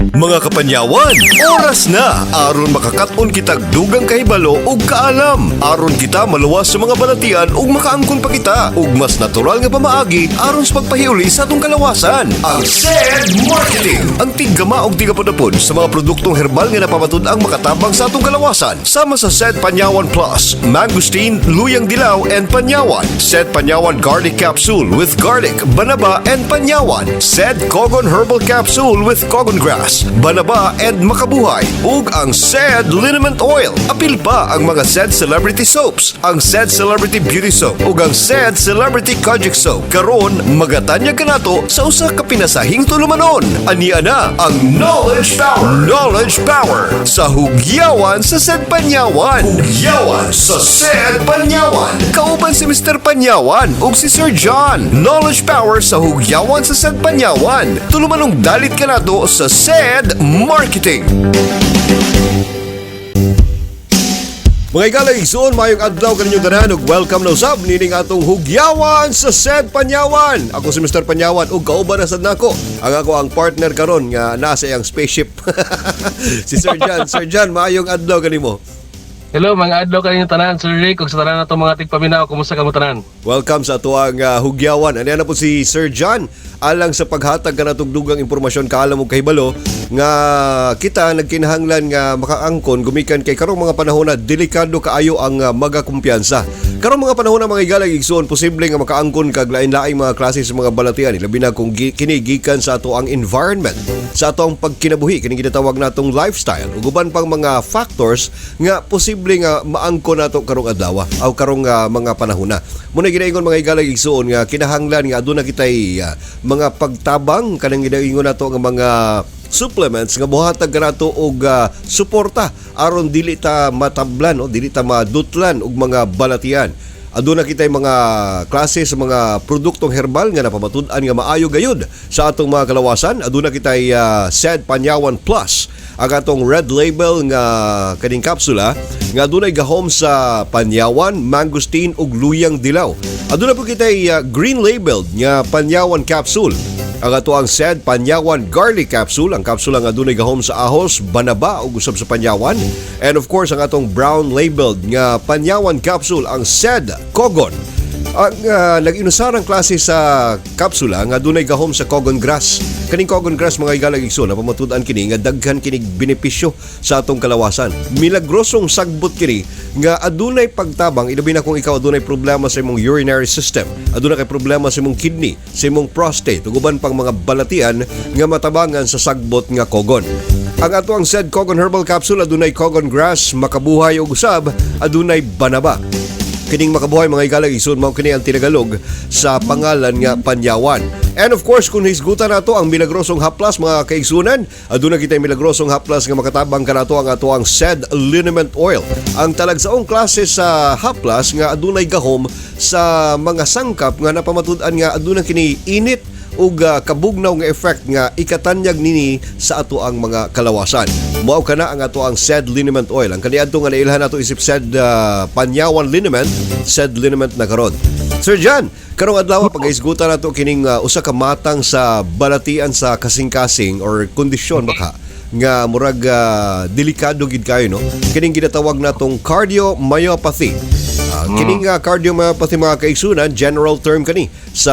Mga kapanyawan, oras na aron makakaton kitag dugang kahibalo ug kaalam. Aron kita maluwas sa mga balatian ug makaangkon pa kita ug mas natural nga pamaagi aron sa pagpahiuli sa atong kalawasan. Ang SED Marketing, ang tiggama og tigapadapod sa mga produktong herbal nga napapatud-ang makatabang sa atong kalawasan. Sama sa SED Panyawan Plus, Mangosteen, Luyang Dilaw and Panyawan, SED Panyawan Garlic Capsule with Garlic, Banaba and Panyawan, SED Cogon Herbal Capsule with Cogon Grass, Banaba and Makabuhay, ug ang SED Liniment Oil. Apil pa ang mga SED Celebrity Soaps, ang SED Celebrity Beauty Soap ug ang SED Celebrity Kojic Soap. Karon magatanyag kanato sa usa ka pinasahing tulumanon. Ania na ang Knowledge Power. Knowledge Power sa hugyawan sa SED Panyawan. Hugyawan sa SED Panyawan. Kauban si Mr. Panyawan ug si Sir John. Knowledge Power sa hugyawan sa SED Panyawan. Tulumanong dalit kanato sa SED Marketing. Mga igalang igsoon, mayong adlaw kaninyong tanan ug welcome na usab nining atong hugyawan sa SED Panyawan. Ako si Mr. Panyawan ug kauban na sad nako ang ako ang partner karon nga nasa iyang spaceship. Si Sir John. Sir John, mayong adlaw kanimo. Hello, mga adlaw kaninyong tanan, Sir Rick, ug sa tanan natong mga tigpaminaw, kumusta kamo tanan? Welcome sa atuang hugyawan. Ano na po si Sir John alang sa paghatag kanatong dugang impormasyon kaalam ug kahibalo nga kita nagkinahanglan nga makaangkon gumikan kay karong mga panahon na delikado kaayo ang magakumpiyansa. Karong mga panahon na mga igalang igsoon posible nga makaangkon kag lain-laing mga klase sa mga balatian labi na kung kini gikan sa ato ang environment, sa ato ang pagkinabuhi kini ginatawag natong lifestyle ug uban pang mga factors nga posible nga maangkon nato karong adlaw o karong mga panahon na. Muna ginaingon mga igalang igsoon nga kinahanglan nga aduna kitay mga pagtabang kanang ginaingon nato nga mga supplements nga buhatag kanato og suporta aron dili ta matablan o dili ta madutlan og mga balatian. Aduna kitay mga klase sa mga produktong herbal nga napamatud-an nga maayo gayud sa atong mga kalawasan. Aduna kitay SED Panyawan Plus, ang atong red label nga kaning kapsula nga adunay gahom sa Panyawan, Mangosteen ug Luyang Dilaw. Aduna po kitay green labeled nga Panyawan Capsule, ang ato ang SED Panyawan Garlic Capsule, ang kapsula nga adunay gahom sa ahos, banaba ug usab sa panyawan. And of course ang atong brown labeled nga Panyawan Capsule, ang SED Cogon. Ang nag-inusarang klase sa kapsula nga adunay gahom sa Cogon Grass. Kaning Cogon Grass mga igalang igsoon na pamatud-an kini nga daghan kinig benepisyo sa atong kalawasan. Milagrosong sagbot kini nga adunay pagtabang ilabi na kung ikaw adunay problema sa imong urinary system, adunay kay problema sa imong kidney, sa imong prostate, ug uban pang mga balatian nga matabangan sa sagbot nga Cogon. Ang ato ang SED Cogon Herbal Capsule adunay Cogon Grass, Makabuhay ug usab adunay Banaba. Kining Makabuhay mga igalang igsoon mao kini ang tinagalog sa pangalan nga Panyawan. And of course kung hisgutan nato ang milagrosong haplas mga kaigsunan, aduna kitay milagrosong haplas nga makatabang kanato ang ato ang SED Liniment Oil. Ang talagsaong klase sa haplas nga adunay gahom sa mga sangkap nga napamatud-an nga aduna kini init ug kabugnaw nga effect nga ikatanyag nini sa ato ang mga kalawasan. Mao kana ang ato ang SED Liniment Oil. Ang kaniadto nga nailhan nato isip SED Panyawan Liniment, SED Liniment na karon. Sir John, karong adlaw pag-isgutan nato kining usa ka matang sa balatian sa kasing-kasing or kondisyon baka nga murag delikado gid kayo no. Kining ginatawag natong cardiomyopathy. Kining cardiomyopathy mga kaigsunan, general term kani sa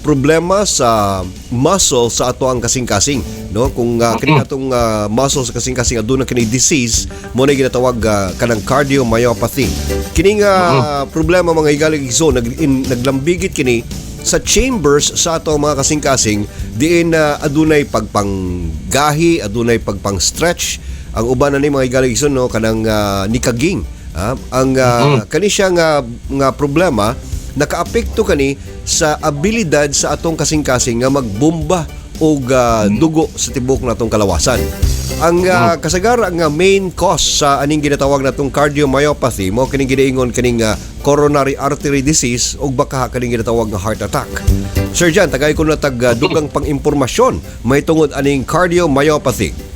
problema sa muscle sa ato ang kasing-kasing no. Kung kining atong muscle sa kasing-kasing aduna kini disease mo na ginatawag kanang cardiomyopathy. Kining problema mga igalang igsoon naglambigit kini sa chambers sa ato mga kasing-kasing diin adunay pagpanggahi, adunay pagpang-stretch. Ang uban na ni mga igalang igsoon no kanang nikaging. Ang kani siya nga problema nakaapekto kani sa abilidad sa atong kasing-kasing nga magbomba og dugo sa tibok natong kalawasan. Ang kasagara nga main cause sa aning ginatawag natong cardiomyopathy mo kining ginaingon kining coronary artery disease ug baka kining ginatawag nga heart attack. Sir John, tagay ko na dugang pang-impormasyon may tungod aning cardiomyopathy.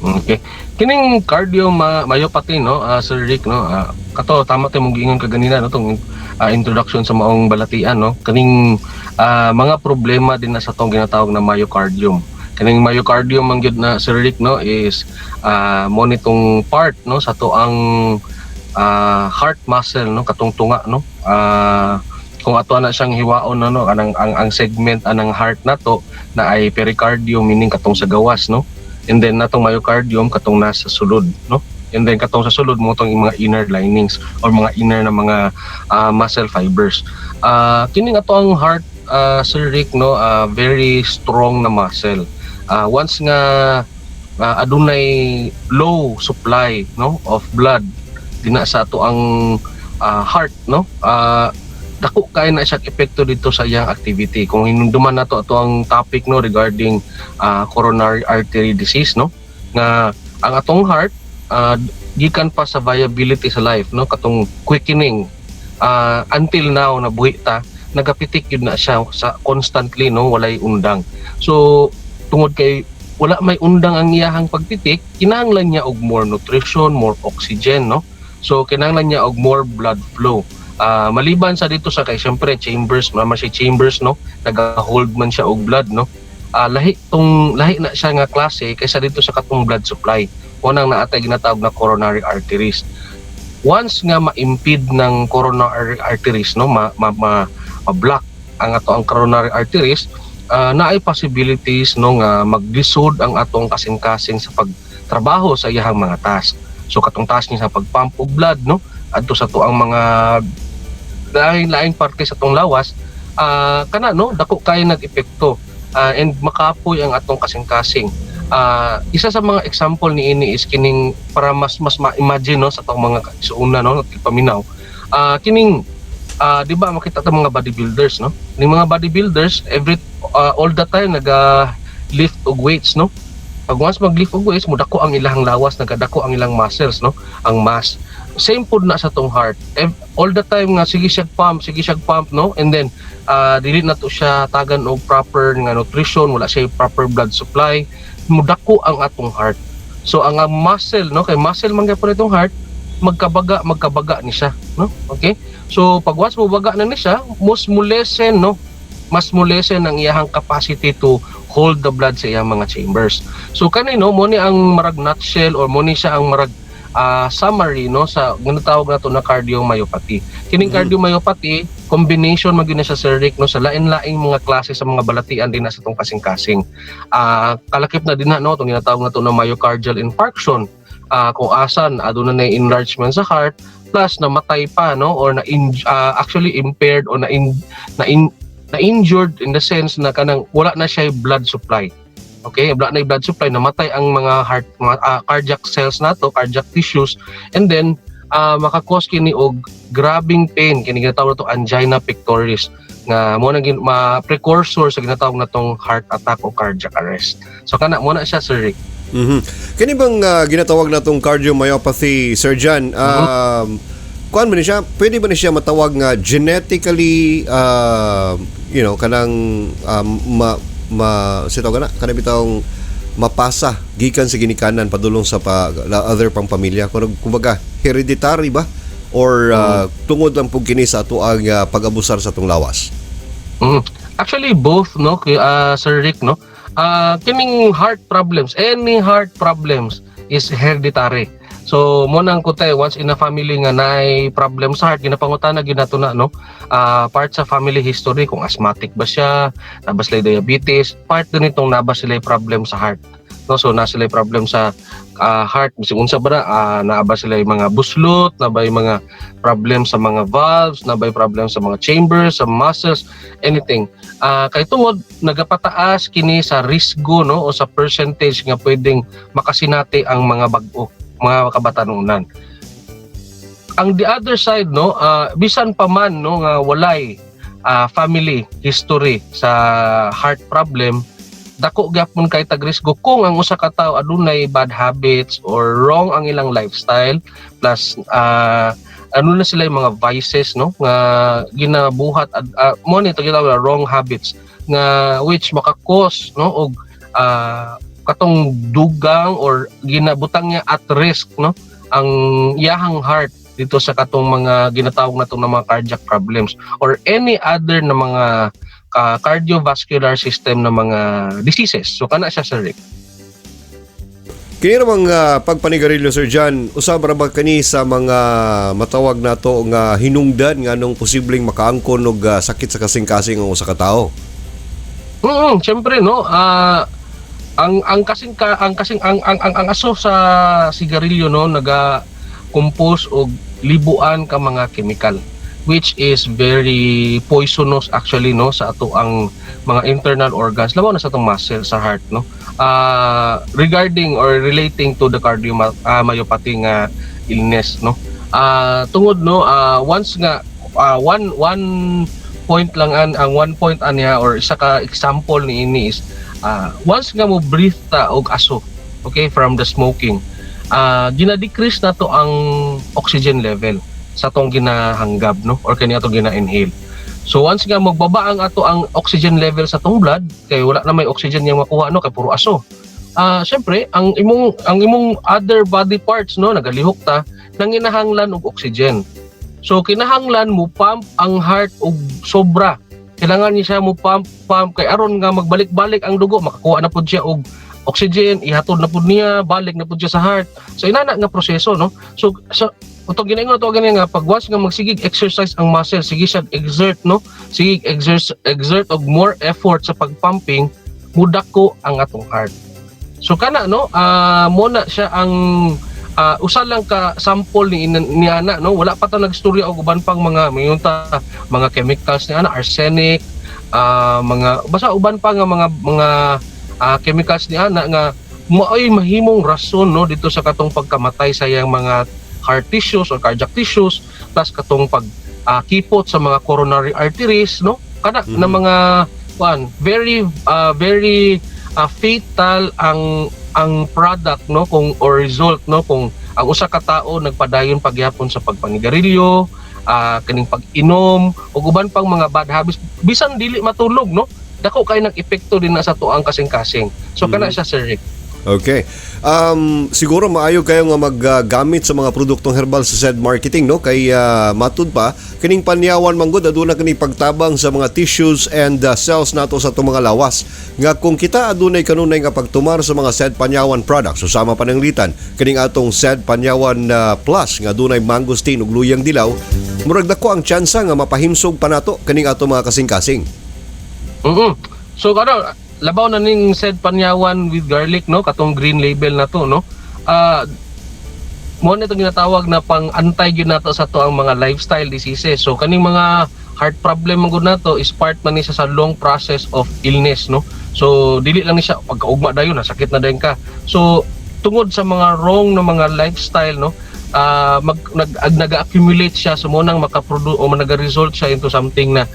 Okay. Kining cardiomyopathy no, Sir Rick no, kato tama tay mong giingon kaganina no tong introduction sa maong balatian no. Kaning mga problema din na sa tong ginatawag na myocardium. Kaning myocardium man gyud na Sir Rick no is mo nitong part no sa to ang heart muscle no katong tunga no. Kung ato na siyang hiwaon no ang segment anang heart nato na ay pericardium meaning katong sa gawas no. And then natong myocardium katong nasa sulod no. And then katong sa sulod mo tong mga inner linings or mga inner na mga muscle fibers. Kining ato ang heart Sir Rick no very strong na muscle. Once nga adunay low supply no of blood dina sa ato ang heart no dako kay na siya epekto dito sa iyang activity. Kung hinumduman nato ato ang topic no regarding coronary artery disease no nga ang atong heart gikan pa sa viability sa life no katong quickening until now nabuhi ta nagapitik yun na siya sa constantly no walay undang. So tungod kay wala may undang ang iyahang pagpitik, kinahanglan niya og more nutrition, more oxygen no. So kinahanglan niya og more blood flow. Maliban sa dito sa kay syempre chambers, naman siya chambers no, naga-hold man siya og blood no. Lahi na siya nga klase kaysa dito sa katong blood supply. Unang naatay ginatawag na coronary arteries. Once nga ma-impede ng coronary arteries no, ma-block ang ato ang coronary arteries, naay possibilities no nga maglisod ang atong kasing-kasing sa pagtrabaho sa iyang mga task. So katong task niya sa pagpump og blood no adto sa tuang mga lain parte sa tong lawas kana no dako kay nag-epekto and makapoy ang atong kasing-kasing. Isa sa mga example ni ini is kining para mas ma-imagine no sa tong mga suuna no paminaw kining di ba makita ta mga bodybuilders no ni mga bodybuilders all the time naga lift og weights no. Pag once mag-lift og weights mudako ang ilang lawas, nagadako ang ilang muscles no, ang mass. Same pod na sa tong heart. All the time nga sige siya pump no, and then dili na to siya tagan og proper nga nutrition, wala siya proper blood supply, mudako ang atong heart. So ang muscle no, kay muscle man gyapon itong heart, magkabaga ni siya no. Okay? So pag once mo baga na ni siya, mas mo lessen ang iyahang capacity to hold the blood sa iyang mga chambers. So kanino mo ni ang marag nutshell or mo ni siya ang marag summary no sa ginatawag nato na cardiomyopathy. Kining cardiomyopathy combination magyud na siya Sir Rick no sa lain-laing mga klase sa mga balatian din na sa tong kasing-kasing. Kalakip na din na no tong ginatawag nato na myocardial infarction. Kung asan aduna na enlargement sa heart plus namatay pa no or actually impaired or na injured in the sense na kanang wala na siya blood supply. Okay, wala na blood supply, namatay ang mga heart cardiac cells nato, cardiac tissues, and then makakos kini og grabbing pain kini ginatawag nato angina pectoris nga mo nang precursor sa ginatawag natong heart attack o cardiac arrest. So kana mo na siya Sir Rick. Kani bang ginatawag natong cardiomyopathy, Sir John? Kuan ba ni siya? Pwede ba ni siya matawag nga genetically kanang sitaw kana bitawng mapasa gikan sa ginikanan padulong sa other pang pamilya kumbaga hereditary ba or tungod lang pug kini sa ato ang pag-abusar sa atong lawas? Actually both no Sir Rick no. Kining any heart problems is hereditary. So mo nang kutay once in a family nga naay problem sa heart ginapangutana ginato na no part sa family history kung asthmatic ba siya, naba sila diabetes, part din itong naba sila problem sa heart no. So na sila problem sa heart bisig unsa ba naaba sila mga buslot, naba mga problem sa mga valves, naba problem sa mga chambers, sa muscles, anything. Kay tungod nagapataas kini sa risgo no o sa percentage nga pwedeng makasinati ang mga bag-o mga kabatanunan. Ang the other side no bisan pa man no nga walay family history sa heart problem, dako gyapon kay tagrisgo kung ang usa ka tawo adunay bad habits or wrong ang ilang lifestyle plus na sila yung mga vices no nga ginabuhat mo ni ginatawag wrong habits nga which makakos no og katong dugang or ginabutang niya at risk no ang iyahang heart dito sa katong mga ginatawag nato na mga cardiac problems or any other na mga cardiovascular system na mga diseases. So kana siya, Sir Rick. Kini namang pagpanigarilyo, Sir John, usab ra ba kani sa mga matawag nato nga hinungdan nga nung posibleng makaangkon og sakit sa kasing-kasing ang usa ka tawo? Siyempre no, ang aso sa sigarilyo no naga-compose og libuan ka mga chemical which is very poisonous actually no sa ato ang mga internal organs, labaw na sa atong muscle sa heart no. Regarding or relating to the cardiomyopathy nga illness no. Tungod no, once nga one point lang ang 1 point aniya or isa ka example ni ini is once nga mo breathe ta og aso, okay, from the smoking, gina-decrease na to ang oxygen level sa atong ginahanggab no or kani atong gina-inhale. So once nga magbaba ang ato ang oxygen level sa atong blood kay wala na may oxygen yang makuha no kay puro aso. Syempre ang imong other body parts no nagalihok ta nanginahanglan og oxygen. So kinahanglan mo pump ang heart og sobra. Kailangan niya siya mo pump kay aron nga magbalik-balik ang dugo makakuha na pud siya og oxygen, ihatod na pud niya, balik na pud siya sa heart. So inana nga proseso no. So utong ginaingon to gani nga pag once nga magsigig exercise ang muscle, sige siya exert no. Sige exert og more effort sa pagpumping, mudako ang atong heart. So kana no, mo na siya ang usa lang ka sample ni ana no, wala pa ta nagstorya og uban pang mga mayunta mga chemicals ni ana, arsenic, mga basta uban pa nga mga chemicals ni ana nga maoy mahimong rason no dito sa katong pagkamatay sa yang mga heart tissues or cardiac tissues plus katong pag kipot sa mga coronary arteries no kana na mga very fatal ang product no kung or result no kung ang usa ka tawo nagpadayon pagyapon sa pagpanigarilyo, kaning pag-inom ug uban pang mga bad habits bisan dili matulog no dako kay nang epekto din na sa tuang kasing-kasing. So kana siya, Sir Rick. Okay. Siguro maayo kayo nga maggamit sa mga produktong herbal sa said marketing no kay matud pa kining panyawan manggod aduna kini pagtabang sa mga tissues and cells nato sa atong mga lawas nga kung kita adunay kanunay nga pagtumar sa mga said panyawan products usama pananglitan kining atong said panyawan plus nga adunay mangosteen ug luyang dilaw murag dako ang tsansa nga mapahimsog pa nato kining atong mga kasing-kasing. So kada labaw na ning said panyawan with garlic no katong green label na to no mo na itong ginatawag na pang antay gyud nato sa to ang mga lifestyle diseases. So kaning mga heart problem man gud nato is part man ni sa long process of illness no. So dili lang ni siya pagkaugma dayon na sakit na dayon ka. So tungod sa mga wrong na mga lifestyle no nag-accumulate siya so mo nang makaproduce o naga-result siya into something na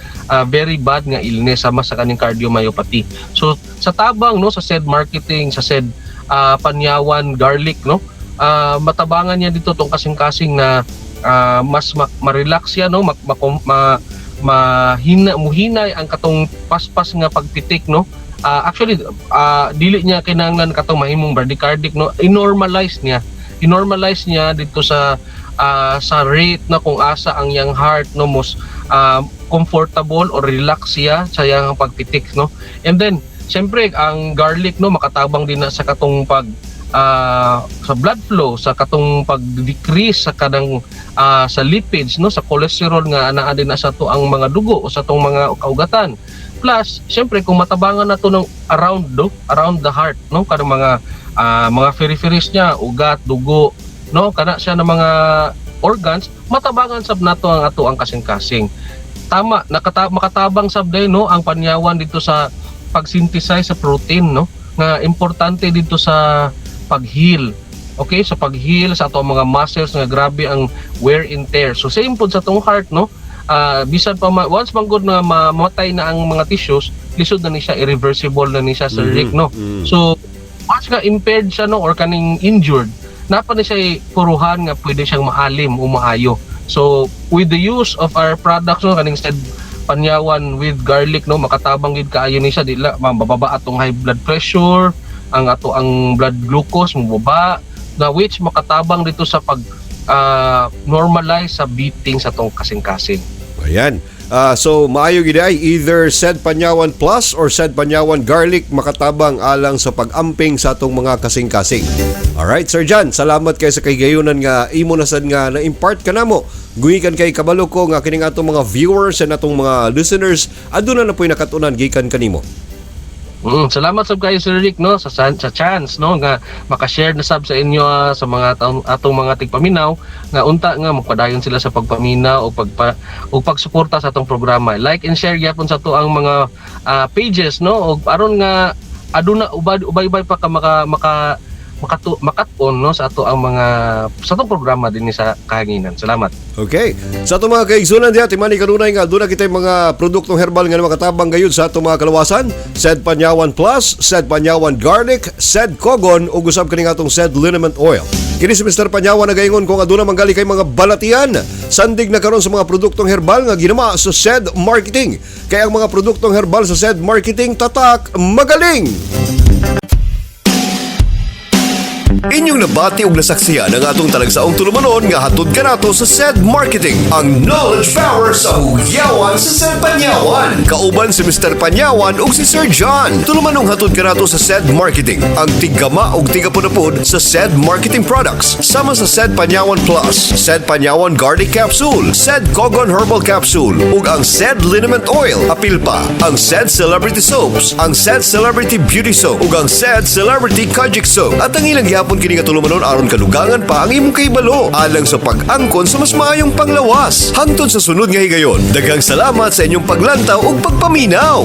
very bad nga illness sama sa kaning cardiomyopathy. So sa tabang no sa said marketing sa said panyawan garlic no matabangan niya dito tong kasing-kasing na mas ma-relax siya no muhinay ang katong paspas nga pagpitik no. Actually dili niya kinahanglan katong mahimong bradycardic no, i-normalize niya dito sa rate na kung asa ang yang heart no most comfortable or relax siya sa yang pagpitik no. And then syempre ang garlic no makatabang din na sa katong pag sa blood flow, sa katong pag-decrease sa kanang sa lipids no, sa cholesterol nga anaa din na sa to ang mga dugo o sa tong mga kaugatan. Plus syempre kung matabangan na to ng around the heart no kanang mga peripheries niya, ugat, dugo, no, kana siya ng mga organs, matabangan sab nato ang ato ang kasing-kasing. Tama, makatabang sab day no ang panyawan dito sa pag-synthesize sa protein no, nga importante dito sa pag-heal. Okay, sa pag-heal sa ato mga muscles nga grabe ang wear and tear. So same pod sa tong heart no. Bisan pa once manggod na mamatay na ang mga tissues, lisod na ni siya, irreversible na ni siya, Sir Rick no. So once nga impaired siya no or kaning injured, napa na siya puruhan nga pwede siyang maalim o maayo. So with the use of our products no kaning said panyawan with garlic no makatabang gid kaayo ni siya dila mababa atong high blood pressure, ang ato ang blood glucose mababa na which makatabang dito sa pag normalize sa beating sa tong kasing-kasing. Ayan. So maayo gid ay either Sed Panyawan Plus or Sed Panyawan Garlic makatabang alang sa pag-amping sa atong mga kasing-kasing. Alright, Sir John, salamat kay sa kaygayonan nga imo na sad nga na-impart ka namo. Guhikan kay kabalo ko nga kining atong mga viewers and atong mga listeners aduna na po'y nakatunan gikan kanimo. Salamat sab kayo Sir Rick no sa chance no nga maka-share na sab sa inyo sa mga atong mga tigpaminaw nga unta nga magpadayon sila sa pagpaminaw o pagsuporta sa atong programa. Like and share gyapon sa to ang mga pages no og aron nga aduna ubay-ubay pa ka makat-on no sa ato ang mga sa atong programa dinhi sa kahanginan. Salamat. Okay. Sa itong mga kaigsunan diya, timani kanunay nga doon na kita mga produktong herbal nga makatabang gayud sa itong mga kalawasan. Sed Panyawan Plus, Sed Panyawan Garlic, Sed Kogon, o gusab kaning atong Sed Liniment Oil. Kini si Mr. Panyawan nagaingon kung aduna manggali kay mga balatian. Sandig na karon sa mga produktong herbal nga ginama sa Sed Marketing. Kaya ang mga produktong herbal sa Sed Marketing tatak magaling. Inyong nabati og nasaksiyan ang atong talagsaong tulumanon nga hatod kanato sa Sed Marketing, ang knowledge power sa hugyawan sa Sed Panyawan. Kauban si Mr. Panyawan ug si Sir John. Tulumanong hatod kanato sa Sed Marketing, ang tigama ug tigapunapod sa Sed Marketing products sama sa Sed Panyawan Plus, Sed Panyawan Garlic Capsule, Sed Kogon Herbal Capsule ug ang Sed Liniment Oil. Apil pa ang Sed Celebrity Soaps, ang Sed Celebrity Beauty Soap ug ang Sed Celebrity Kojic Soap. At ang ilang gihapon kini katulumanon aron kalugangan pa ang imong kaybalo alang sa pag-angkon sa mas maayong panglawas. Hangtod sa sunod nga higayon, daghang salamat sa inyong paglantaw ug pagpaminaw.